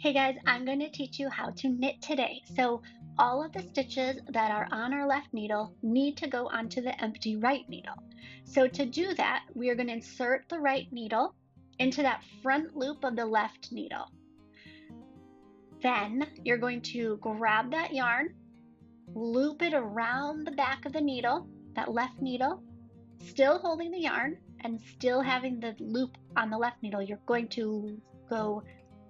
Hey guys, I'm going to teach you how to knit today. So all of the stitches that are on our left needle need to go onto the empty right needle. So to do that, we are going to insert the right needle into that front loop of the left needle. Then you're going to grab that yarn, loop it around the back of the needle, that left needle, still holding the yarn and still having the loop on the left needle. You're going to go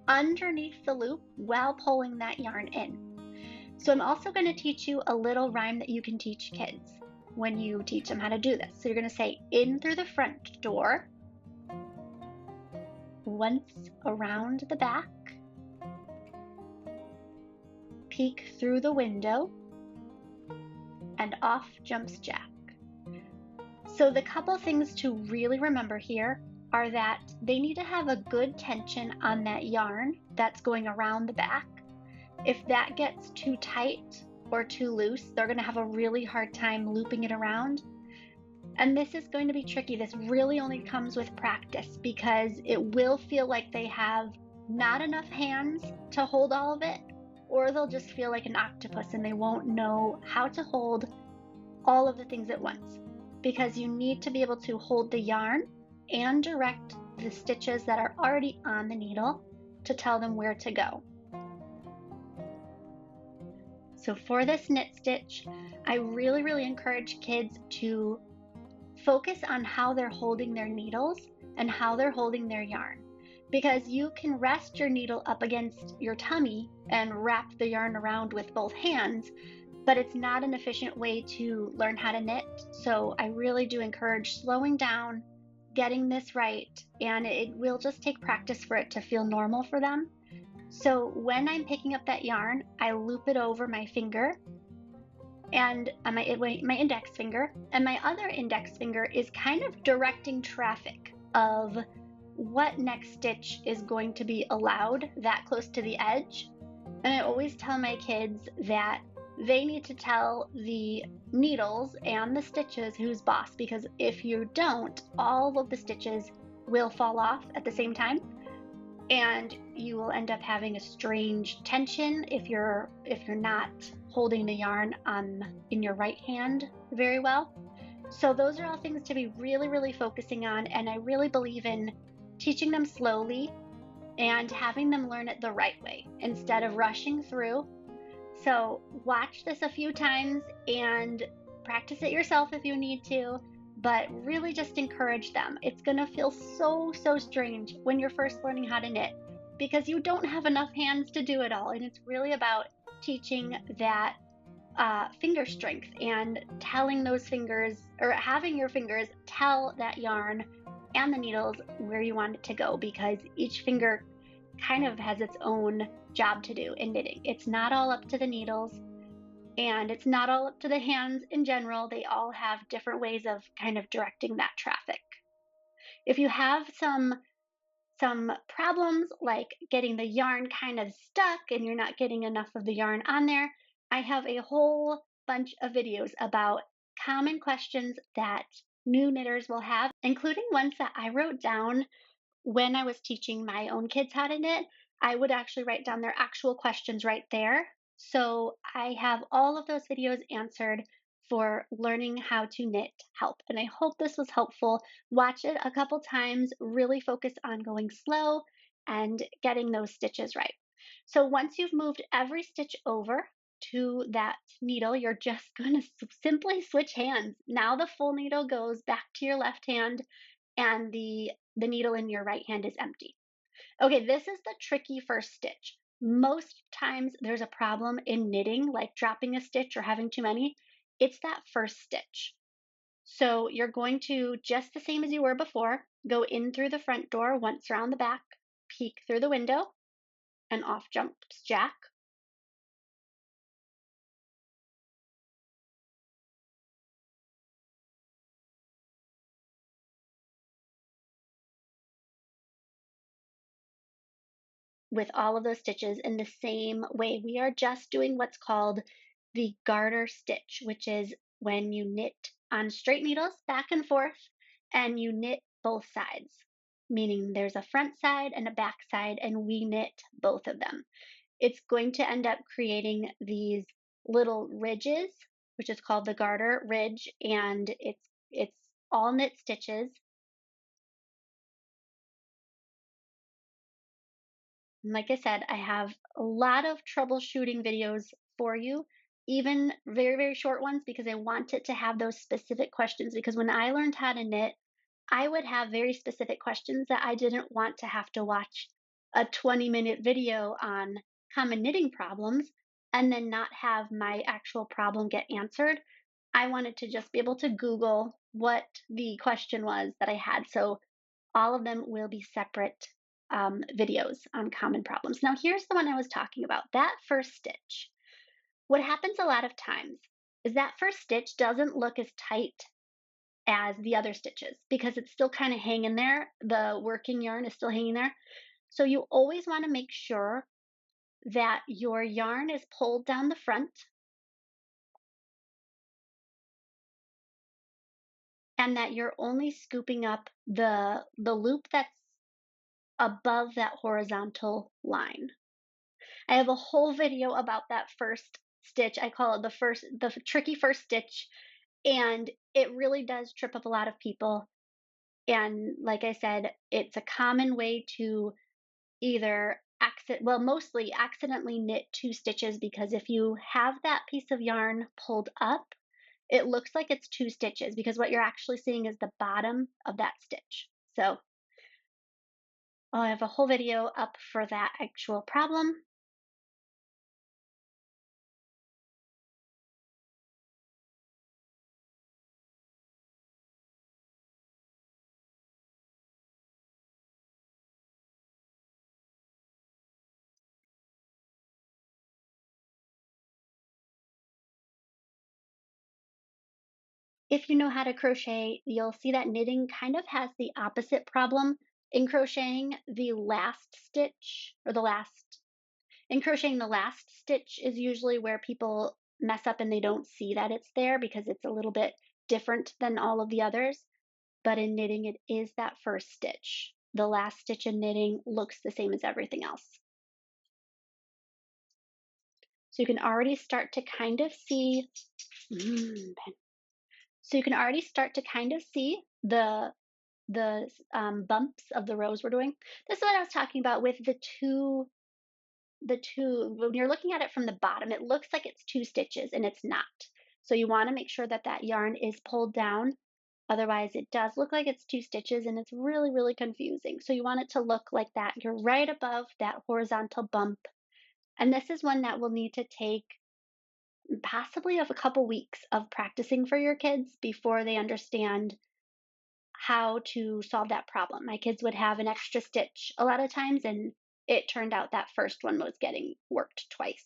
underneath the loop while pulling that yarn in. So I'm also going to teach you a little rhyme that you can teach kids when you teach them how to do this. So you're going to say in through the front door, once around the back, peek through the window, and off jumps Jack. So the couple things to really remember here are that they need to have a good tension on that yarn that's going around the back. If that gets too tight or too loose, they're going to have a really hard time looping it around. And this is going to be tricky. This really only comes with practice because it will feel like they have not enough hands to hold all of it, or they'll just feel like an octopus and they won't know how to hold all of the things at once. Because you need to be able to hold the yarn and direct the stitches that are already on the needle to tell them where to go. So for this knit stitch, I really encourage kids to focus on how they're holding their needles and how they're holding their yarn. Because you can rest your needle up against your tummy and wrap the yarn around with both hands, but it's not an efficient way to learn how to knit. So I really do encourage slowing down, getting this right, and it will just take practice for it to feel normal for them. So when I'm picking up that yarn, I loop it over my finger and my index finger, and my other index finger is kind of directing traffic of what next stitch is going to be allowed that close to the edge. And I always tell my kids that they need to tell the needles and the stitches who's boss, because if you don't, all of the stitches will fall off at the same time and you will end up having a strange tension if you're not holding the yarn in your right hand very well. So those are all things to be really focusing on, and I really believe in teaching them slowly and having them learn it the right way instead of rushing through. So watch this a few times and practice it yourself if you need to, but really just encourage them. It's gonna feel so strange when you're first learning how to knit because you don't have enough hands to do it all. And it's really about teaching that finger strength and telling those fingers, or having your fingers tell that yarn and the needles where you want it to go, because each finger kind of has its own job to do in knitting. It's not all up to the needles, and it's not all up to the hands in general. They all have different ways of kind of directing that traffic. If you have some problems like getting the yarn kind of stuck and you're not getting enough of the yarn on there, I have a whole bunch of videos about common questions that new knitters will have, including ones that I wrote down when I was teaching my own kids how to knit. I would actually write down their actual questions right there. So I have all of those videos answered for learning how to knit help. And I hope this was helpful. Watch it a couple times, really focus on going slow and getting those stitches right. So once you've moved every stitch over to that needle, you're just going to simply switch hands. Now the full needle goes back to your left hand and the needle in your right hand is empty. Okay, this is the tricky first stitch. Most times there's a problem in knitting, like dropping a stitch or having too many. It's that first stitch. So you're going to, just the same as you were before, go in through the front door, once around the back, peek through the window, and off jumps Jack. With all of those stitches in the same way. We are just doing what's called the garter stitch, which is when you knit on straight needles back and forth and you knit both sides. meaning there's a front side and a back side, and we knit both of them. It's going to end up creating these little ridges, which is called the garter ridge, and it's all knit stitches. And like I said, I have a lot of troubleshooting videos for you, even very, very short ones, because I want it to have those specific questions. Because when I learned how to knit, I would have very specific questions that I didn't want to have to watch a 20-minute video on common knitting problems and then not have my actual problem get answered. I wanted to just be able to Google what the question was that I had. So all of them will be separate videos on common problems. Now, here's the one I was talking about, that first stitch. What happens a lot of times is that first stitch doesn't look as tight as the other stitches because it's still kind of hanging there. The working yarn is still hanging there. So you always want to make sure that your yarn is pulled down the front and that you're only scooping up the loop that's above that horizontal line. I have a whole video about that first stitch. I call it the tricky first stitch, and it really does trip up a lot of people. And like I said, it's a common way to either mostly accidentally knit two stitches, because if you have that piece of yarn pulled up, it looks like it's two stitches because what you're actually seeing is the bottom of that stitch. So I have a whole video up for that actual problem. If you know how to crochet, you'll see that knitting kind of has the opposite problem. In crocheting, the last stitch or the last in crocheting, the last stitch is usually where people mess up and they don't see that it's there because it's a little bit different than all of the others. But in knitting, it is that first stitch. The last stitch in knitting looks the same as everything else. So you can already start to kind of see, so you can already start to kind of see the bumps of the rows we're doing. This is what I was talking about with the two. When you're looking at it from the bottom, it looks like it's two stitches and it's not. So you want to make sure that that yarn is pulled down. Otherwise, it does look like it's two stitches and it's really, really confusing. So you want it to look like that. You're right above that horizontal bump. And this is one that will need to take possibly of a couple weeks of practicing for your kids before they understand how to solve that problem. My kids would have an extra stitch a lot of times, and it turned out that first one was getting worked twice.